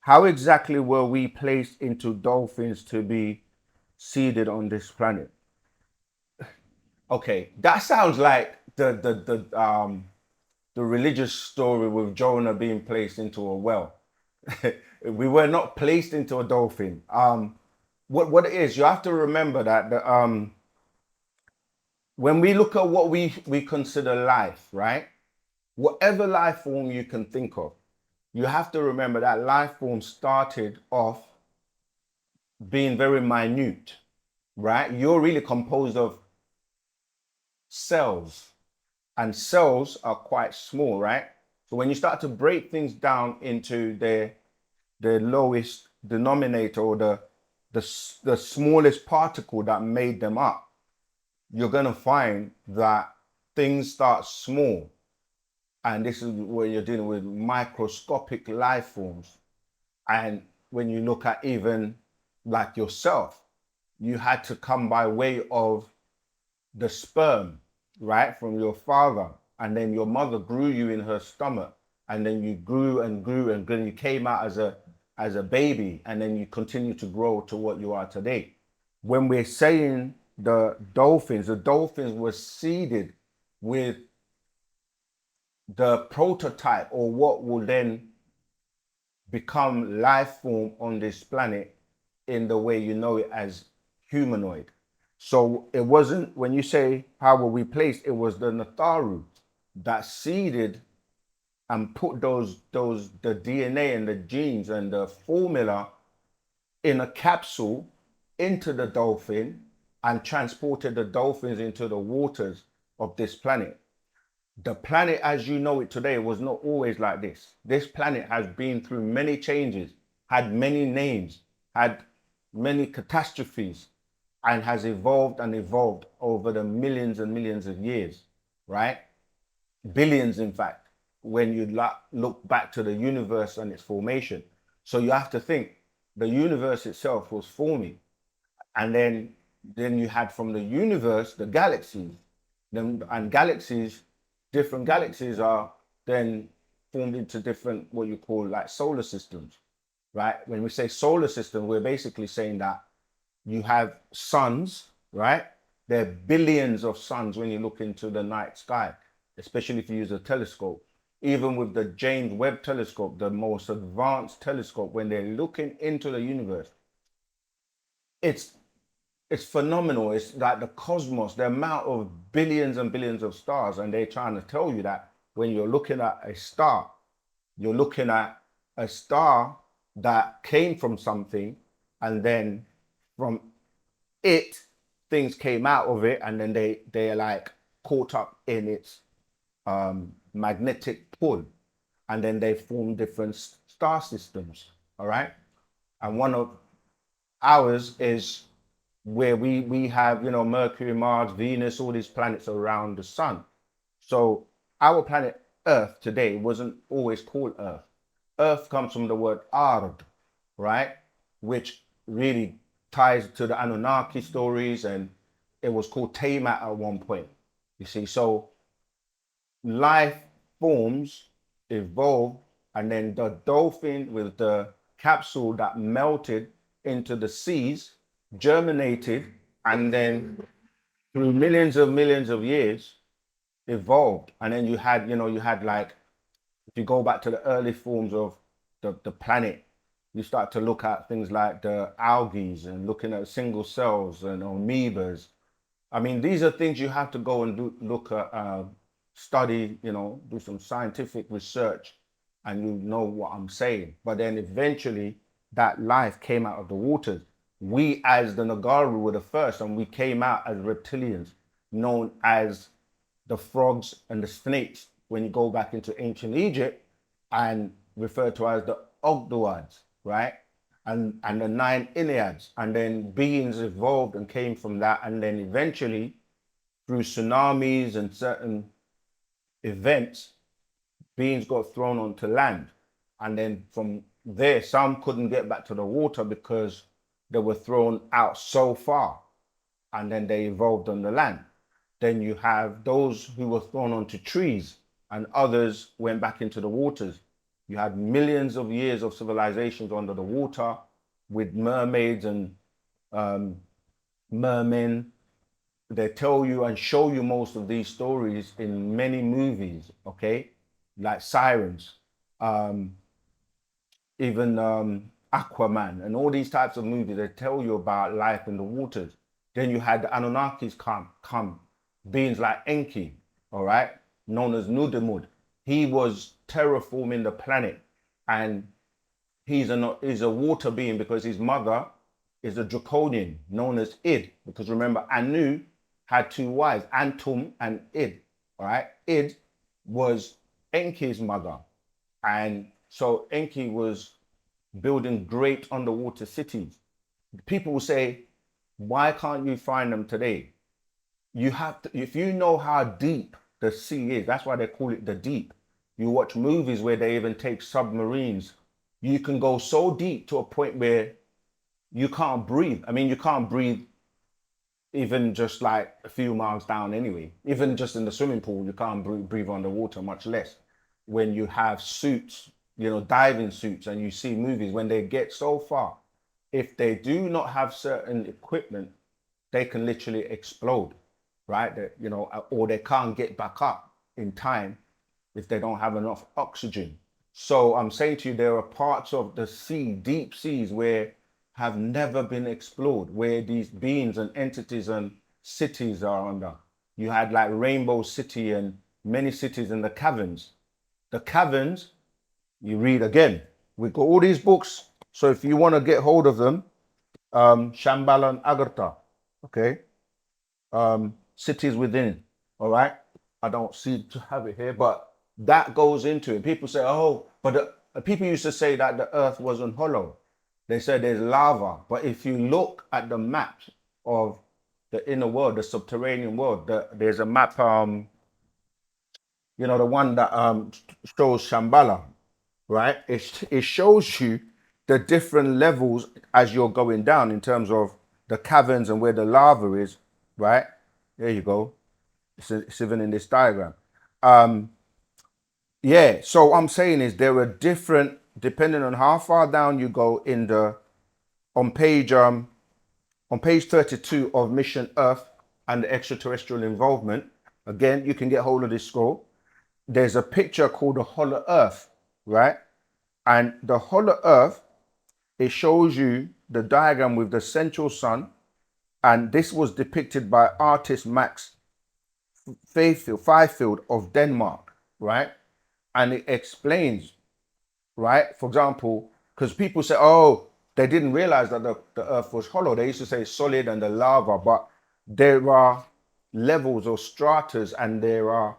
How exactly were we placed into dolphins to be seeded on this planet? Okay, that sounds like the religious story with Jonah being placed into a well. We were not placed into a dolphin. What it is, you have to remember that when we look at what we consider life, right? Whatever life form you can think of, you have to remember that life form started off being very minute, right? You're really composed of cells, and cells are quite small, right? So when you start to break things down into the lowest denominator, or the smallest particle that made them up, you're gonna find that things start small, and this is where you're dealing with microscopic life forms. And when you look at even like yourself, you had to come by way of the sperm, right, from your father, and then your mother grew you in her stomach, and then you grew and grew and grew, and you came out as a baby, and then you continue to grow to what you are today. When we're saying the dolphins were seeded with the prototype, or what will then become life form on this planet in the way you know it as humanoid. So it wasn't, when you say how were we placed, it was the Natharu that seeded and put those the DNA and the genes and the formula in a capsule into the dolphin, and transported the dolphins into the waters of this planet. The planet as you know it today was not always like this. This planet has been through many changes, had many names, had many catastrophes, and has evolved and evolved over the millions and millions of years, right? Billions, in fact, when you look back to the universe and its formation. So you have to think the universe itself was forming, and then you had from the universe the galaxies, and galaxies, different galaxies are then formed into different what you call like solar systems, right? When we say solar system, we're basically saying that you have suns, right? There are billions of suns when you look into the night sky, especially if you use a telescope. Even with the James Webb telescope, the most advanced telescope, when they're looking into the universe, it's it's phenomenal. It's like the cosmos, the amount of billions and billions of stars, and they're trying to tell you that when you're looking at a star, you're looking at a star that came from something, and then from it, things came out of it, and then they're like caught up in its magnetic pull, and then they form different star systems. All right, and one of ours is where we have, you know, Mercury, Mars, Venus, all these planets around the sun. So our planet Earth today wasn't always called Earth. Earth comes from the word Ard, right? Which really ties to the Anunnaki stories, and it was called Tamat at one point. You see, so life forms evolve, and then the dolphin with the capsule that melted into the seas germinated, and then through millions of years evolved. And then you had, you know, you had like, if you go back to the early forms of the planet, you start to look at things like the algae, and looking at single cells and amoebas. I mean, these are things you have to go and look at, study, you know, do some scientific research, and you know what I'm saying. But then eventually that life came out of the waters. We, as the Nagaru, were the first, and we came out as reptilians, known as the frogs and the snakes when you go back into ancient Egypt, and referred to as the Ogdoads, right? And the nine Enneads. And then beings evolved and came from that. And then eventually, through tsunamis and certain events, beings got thrown onto land. And then from there, some couldn't get back to the water because they were thrown out so far. And then they evolved on the land. Then you have those who were thrown onto trees, and others went back into the waters. You had millions of years of civilizations under the water with mermaids and mermen. They tell you and show you most of these stories in many movies, okay? Like Sirens, um, even Aquaman, and all these types of movies. They tell you about life in the waters. Then you had the Anunnakis come, beings like Enki, all right, known as Nudamud. He was terraforming the planet, and he's a water being because his mother is a draconian known as Id. Because remember, Anu had two wives, Antum and Id. All right, Id was Enki's mother, and so Enki was building great underwater cities. People will say, why can't you find them today? You have to, if you know how deep the sea is, that's why they call it the deep. You watch movies where they even take submarines. You can go so deep to a point where you can't breathe. I mean, you can't breathe even just like a few miles down anyway. Even just in the swimming pool, you can't breathe underwater, much less when you have suits, diving suits, and you see movies when they get so far. If they do not have certain equipment, they can literally explode, right? Or they can't get back up in time if they don't have enough oxygen. So I'm saying to you, there are parts of the sea, deep seas, where have never been explored, where these beings and entities and cities are under. You had like Rainbow City and many cities in the caverns. The caverns, you read again. We've got all these books. So if you want to get hold of them, Shambhala and Agartha, okay? Cities within, all right? I don't see to have it here, but that goes into it. People say, oh, but people used to say that the earth wasn't hollow. They said there's lava. But if you look at the maps of the inner world, the subterranean world, there's a map, the one that shows Shambhala, right? It shows you the different levels as you're going down in terms of the caverns and where the lava is, right? There you go. It's even in this diagram. Yeah, so what I'm saying is there are different, depending on how far down you go on page 32 of Mission Earth and the extraterrestrial involvement. Again, you can get hold of this scroll. There's a picture called the Hollow Earth, right? And the Hollow Earth, it shows you the diagram with the central sun, and this was depicted by artist Max Fifield of Denmark, right? And it explains, right? For example, because people say, oh, they didn't realize that the earth was hollow. They used to say solid and the lava, but there are levels or stratas and there are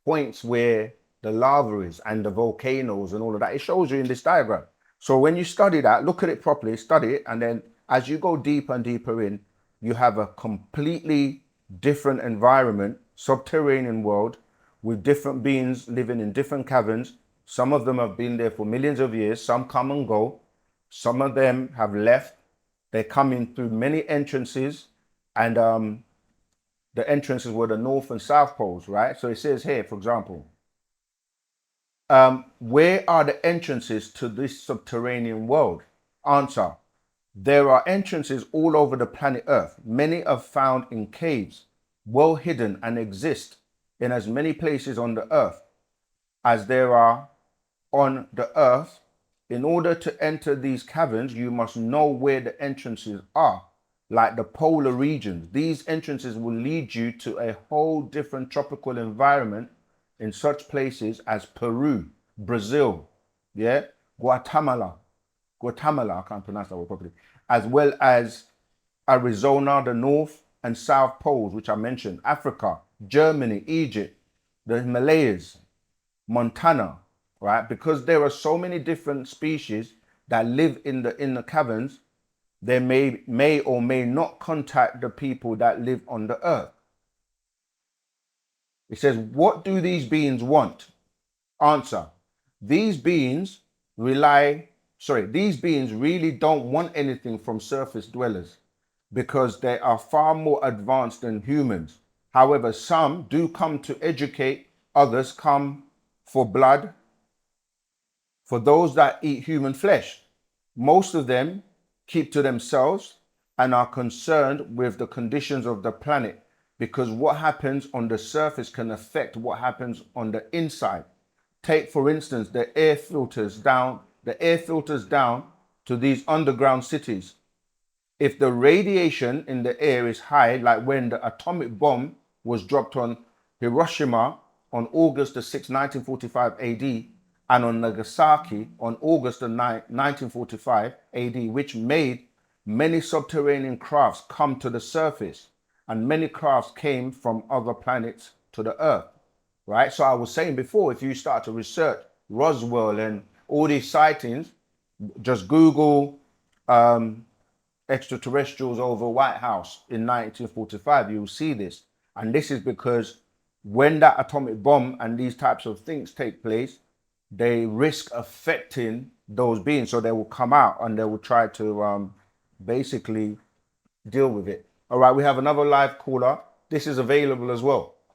points where the lava is and the volcanoes and all of that. It shows you in this diagram. So when you study that, look at it properly, study it, and then as you go deeper and deeper in, you have a completely different environment, subterranean world, with different beings living in different caverns. Some of them have been there for millions of years. Some come and go. Some of them have left. They come in through many entrances, and the entrances were the north and south poles, right? So it says here, for example, where are the entrances to this subterranean world? Answer: there are entrances all over the planet Earth. Many are found in caves, well hidden, and exist in as many places on the earth as there are on the earth. In order to enter these caverns, you must know where the entrances are, like the polar regions. These entrances will lead you to a whole different tropical environment in such places as Peru, Brazil, yeah, Guatemala, I can't pronounce that word properly, as well as Arizona, the north and south poles, which I mentioned, Africa, Germany, Egypt, the Himalayas, Montana, right? Because there are so many different species that live in the caverns, they may or may not contact the people that live on the earth. It says, what do these beings want? Answer: these beings really don't want anything from surface dwellers because they are far more advanced than humans. However, some do come to educate, others come for blood, for those that eat human flesh. Most of them keep to themselves and are concerned with the conditions of the planet, because what happens on the surface can affect what happens on the inside. Take, for instance, the air filters down to these underground cities. If the radiation in the air is high, like when the atomic bomb was dropped on Hiroshima on August the 6th, 1945 AD, and on Nagasaki on August the 9th, 1945 AD, which made many subterranean crafts come to the surface, and many crafts came from other planets to the Earth, right? So I was saying before, if you start to research Roswell and all these sightings, just Google extraterrestrials over White House in 1945, you'll see this. And this is because when that atomic bomb and these types of things take place, they risk affecting those beings. So they will come out and they will try to basically deal with it. All right, we have another live caller. This is available as well.